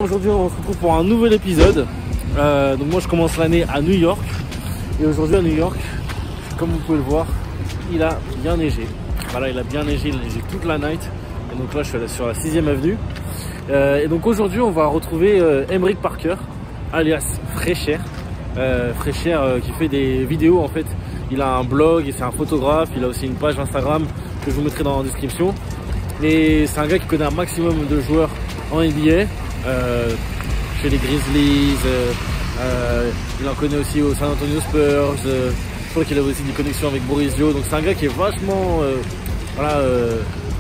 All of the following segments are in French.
Aujourd'hui on se retrouve pour un nouvel épisode. Donc moi je commence l'année à New York. Et aujourd'hui à New York, comme vous pouvez le voir, il a bien neigé. Voilà, il a bien neigé, il a neigé toute la night. Et donc là je suis sur la 6e avenue. Et donc aujourd'hui on va retrouver Emric Parker, alias Fresh Air. Fresh Air qui fait des vidéos en fait. Il a un blog et c'est un photographe. Il a aussi une page Instagram que je vous mettrai dans la description. Et c'est un gars qui connaît un maximum de joueurs en NBA. Chez les Grizzlies, il en connaît aussi au San Antonio Spurs. Je crois qu'il a aussi des connexions avec Boris Dio. Donc c'est un gars qui est vachement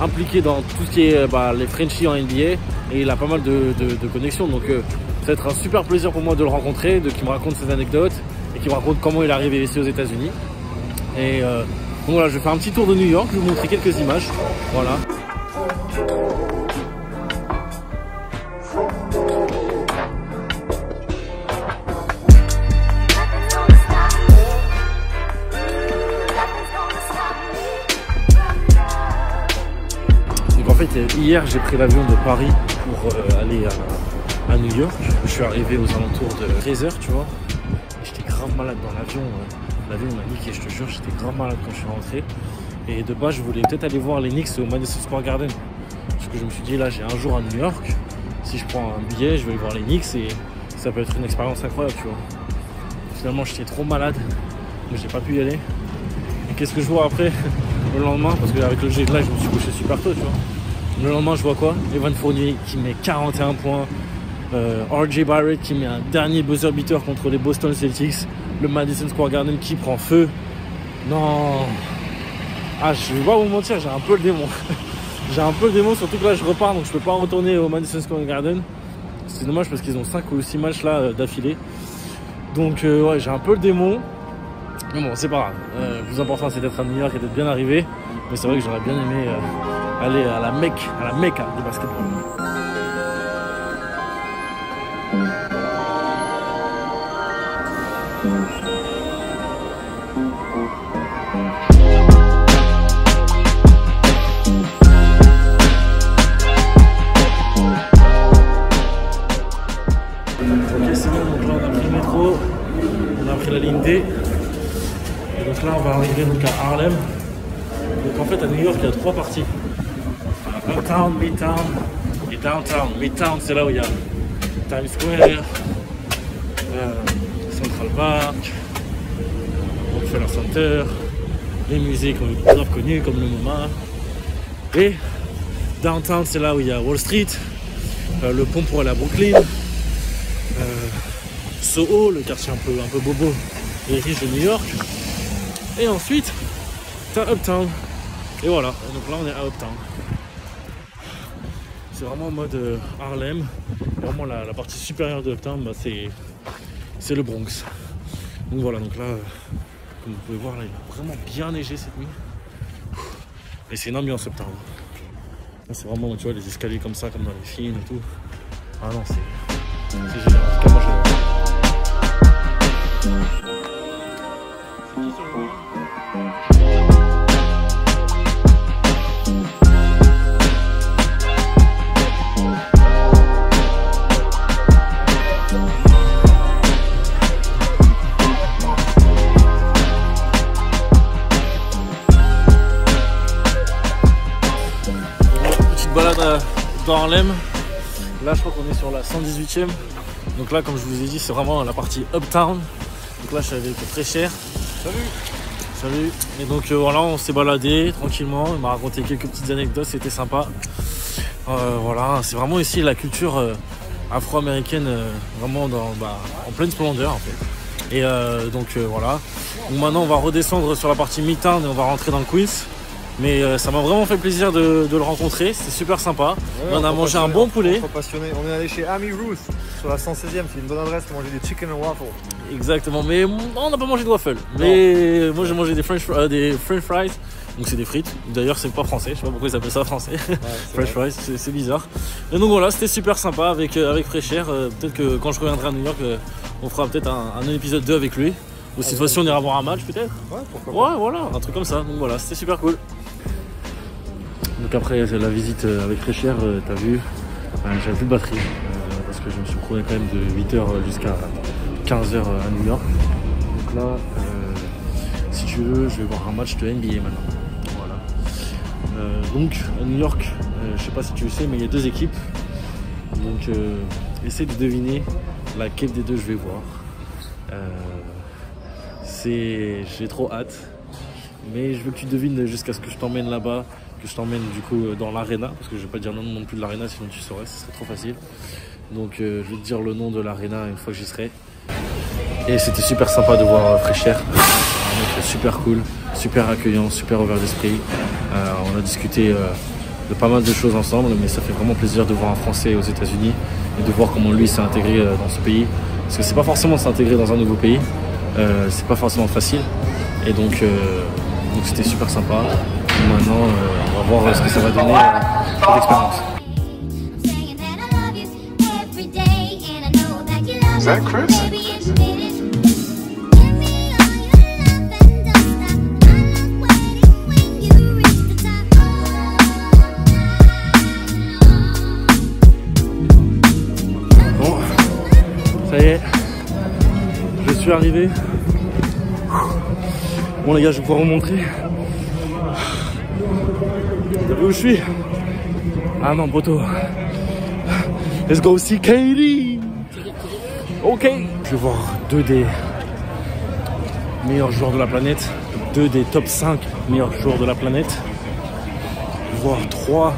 impliqué dans tout ce qui est les Frenchies en NBA. Et il a pas mal de connexions. Donc ça va être un super plaisir pour moi de le rencontrer, qu'il me raconte ses anecdotes et qu'il me raconte comment il est arrivé ici aux États-Unis. Et donc voilà, je vais faire un petit tour de New York, je vais vous montrer quelques images. Voilà. Donc en fait, hier j'ai pris l'avion de Paris pour aller à New York. Je suis arrivé aux alentours de 13h, tu vois. J'étais grave malade dans l'avion. L'avion m'a niqué, je te jure, j'étais grave malade quand je suis rentré. Et de base, je voulais peut-être aller voir les Knicks au Madison Square Garden. Parce que je me suis dit, là, j'ai un jour à New York. Si je prends un billet, je vais aller voir les Knicks et ça peut être une expérience incroyable, tu vois. Finalement, j'étais trop malade, mais j'ai pas pu y aller. Et qu'est-ce que je vois après, le lendemain? Parce qu'avec le jet lag, je me suis couché super tôt, tu vois. Le lendemain, je vois quoi? Evan Fournier qui met 41 points. RJ Barrett qui met un dernier buzzer beater contre les Boston Celtics. Le Madison Square Garden qui prend feu. Non. Ah, je vais pas vous mentir, j'ai un peu le démon. J'ai un peu le démon, surtout que là je repars, donc je peux pas retourner au Madison Square Garden. C'est dommage parce qu'ils ont 5 ou 6 matchs là d'affilée. Donc ouais, j'ai un peu le démon. Mais bon, c'est pas grave. Le plus important c'est d'être à New York et d'être bien arrivé. Mais c'est vrai que j'aurais bien aimé aller à la Mecque du basketball. La ligne D. Et donc là on va arriver donc à Harlem. Donc en fait à New York il y a 3 parties. Uptown, Midtown et Downtown. Midtown c'est là où il y a Times Square, Central Park, Rockefeller Center, les musées grave connus comme le MoMA. Et Downtown c'est là où il y a Wall Street, le pont pour aller à Brooklyn. Soho, le quartier un peu bobo et riche de New York. Et ensuite, t'as Uptown. Et voilà, et donc là on est à Uptown. C'est vraiment en mode Harlem. Et vraiment la partie supérieure de Uptown, c'est le Bronx. Donc voilà, donc là, comme vous pouvez voir, là, il a vraiment bien neigé cette nuit. Et c'est une ambiance Uptown. C'est vraiment, tu vois, les escaliers comme ça, comme dans les films et tout. Ah non, c'est génial. En tout cas, moi j'adore. Petite balade dans Harlem. Là je crois qu'on est sur la 118e. Donc là comme je vous ai dit c'est vraiment la partie Uptown. Donc là je suis avec Fresh Air. Salut. Et donc voilà, on s'est baladé tranquillement. Il m'a raconté quelques petites anecdotes, c'était sympa. Voilà, c'est vraiment ici la culture afro-américaine vraiment en pleine splendeur en fait. Et donc voilà. Donc maintenant on va redescendre sur la partie Midtown et on va rentrer dans le Queens. Mais ça m'a vraiment fait plaisir de le rencontrer, c'était super sympa. Ouais, on a mangé un bon poulet. On est allé chez Amy Ruth sur la 116e, c'est une bonne adresse pour manger des chicken and waffles. Exactement, mais on n'a pas mangé de waffles. Mais moi j'ai mangé des French fries, donc c'est des frites. D'ailleurs c'est pas français, je sais pas pourquoi ils appellent ça français. Ouais, French fries, c'est bizarre. Et donc voilà, c'était super sympa avec Fresh Air. Peut-être que quand je reviendrai à New York, on fera peut-être un épisode 2 avec lui. Ou cette fois-ci on ira voir un match peut-être. Ouais, pourquoi pas. Ouais, voilà, un truc comme ça. Donc voilà, c'était super cool. Donc après la visite avec Fresh Air, t'as vu, j'avais plus de batterie. Parce que je me suis promené quand même de 8h jusqu'à 15h à New York. Donc là, si tu veux, je vais voir un match de NBA maintenant. Voilà. Donc à New York, je sais pas si tu le sais, mais il y a deux équipes. Donc essaie de deviner laquelle des deux je vais voir. J'ai trop hâte. Mais je veux que tu devines jusqu'à ce que je t'emmène là-bas, que je t'emmène du coup dans l'arena, parce que je vais pas dire non plus de l'arena, sinon tu saurais, ce serait trop facile. Donc je vais te dire le nom de l'arena une fois que j'y serai. Et c'était super sympa de voir Fraîchère, un mec super cool, super accueillant, super ouvert d'esprit. On a discuté de pas mal de choses ensemble, mais ça fait vraiment plaisir de voir un Français aux États-Unis et de voir comment lui s'est intégré dans ce pays. Parce que c'est pas forcément s'intégrer dans un nouveau pays, c'est pas forcément facile. Et donc c'était super sympa. Et maintenant, on va voir ce que ça va donner cette expérience. Is that Chris? Bon, ça y est, je suis arrivé. Bon les gars, je vais pouvoir vous montrer. Vous savez où je suis? Ah non, poteau. Let's go see Katie. Ok. Je vais voir deux des meilleurs joueurs de la planète. Deux des top 5 meilleurs joueurs de la planète. Je vais voir 3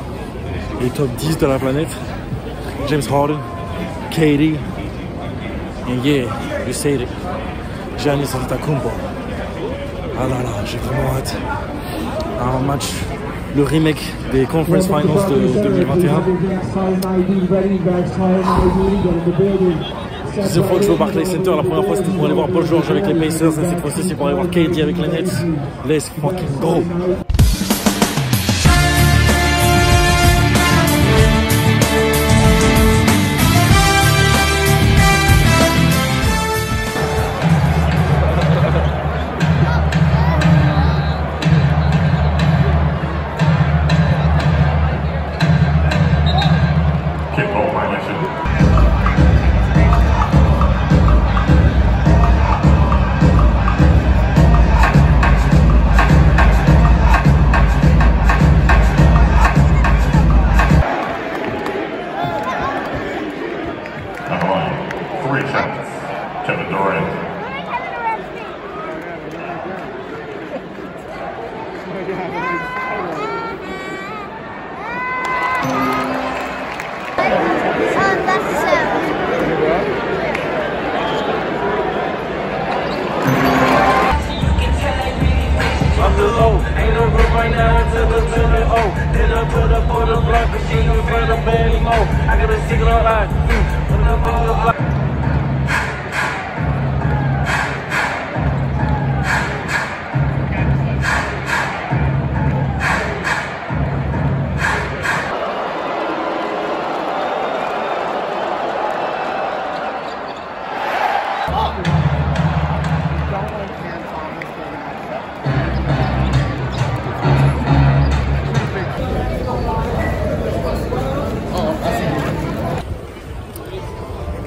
des top 10 de la planète. James Harden, Katie. And yeah, you said it. Giannis Antetokounmpo. Ah là là, j'ai vraiment hâte. Un match, le remake des Conference Finals de 2021. Deuxième fois que je vais au Barclays Center, la première fois c'était pour aller voir Paul George avec les Pacers, et cette fois-ci c'est pour aller voir KD avec les Nets. Let's fucking go! Kevin Durant.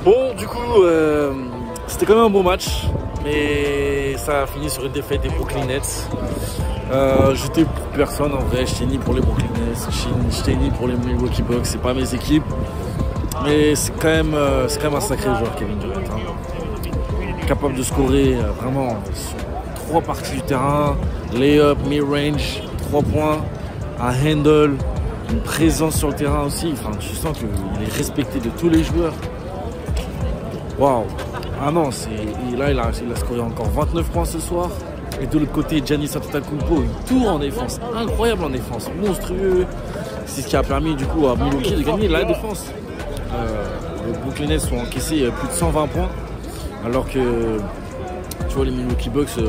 Bon, du coup, c'était quand même un bon match, mais ça a fini sur une défaite des Brooklyn Nets. J'étais pour personne en vrai, j'étais ni pour les Brooklyn Nets, j'étais ni pour les Milwaukee Bucks, c'est pas mes équipes. Mais c'est quand même un sacré joueur, Kevin Durant. Hein. Capable de scorer vraiment sur 3 parties du terrain, lay-up, mid-range, 3 points, un handle, une présence sur le terrain aussi. Enfin, tu sens qu'il est respecté de tous les joueurs. Waouh! Ah non, là il a scoré encore 29 points ce soir. Et de l'autre côté, Giannis Antetokounmpo, une tour en défense, incroyable en défense, monstrueux. C'est ce qui a permis du coup à Milwaukee de gagner la défense. Les Brooklyn Nets ont encaissé plus de 120 points, alors que tu vois les Milwaukee Bucks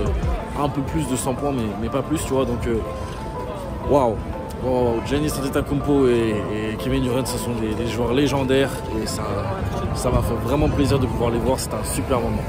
un peu plus de 100 points, mais pas plus, tu vois. Donc waouh! Giannis Antetokounmpo et Kevin Durant, ce sont des joueurs légendaires et ça m'a fait vraiment plaisir de pouvoir les voir. C'était un super moment.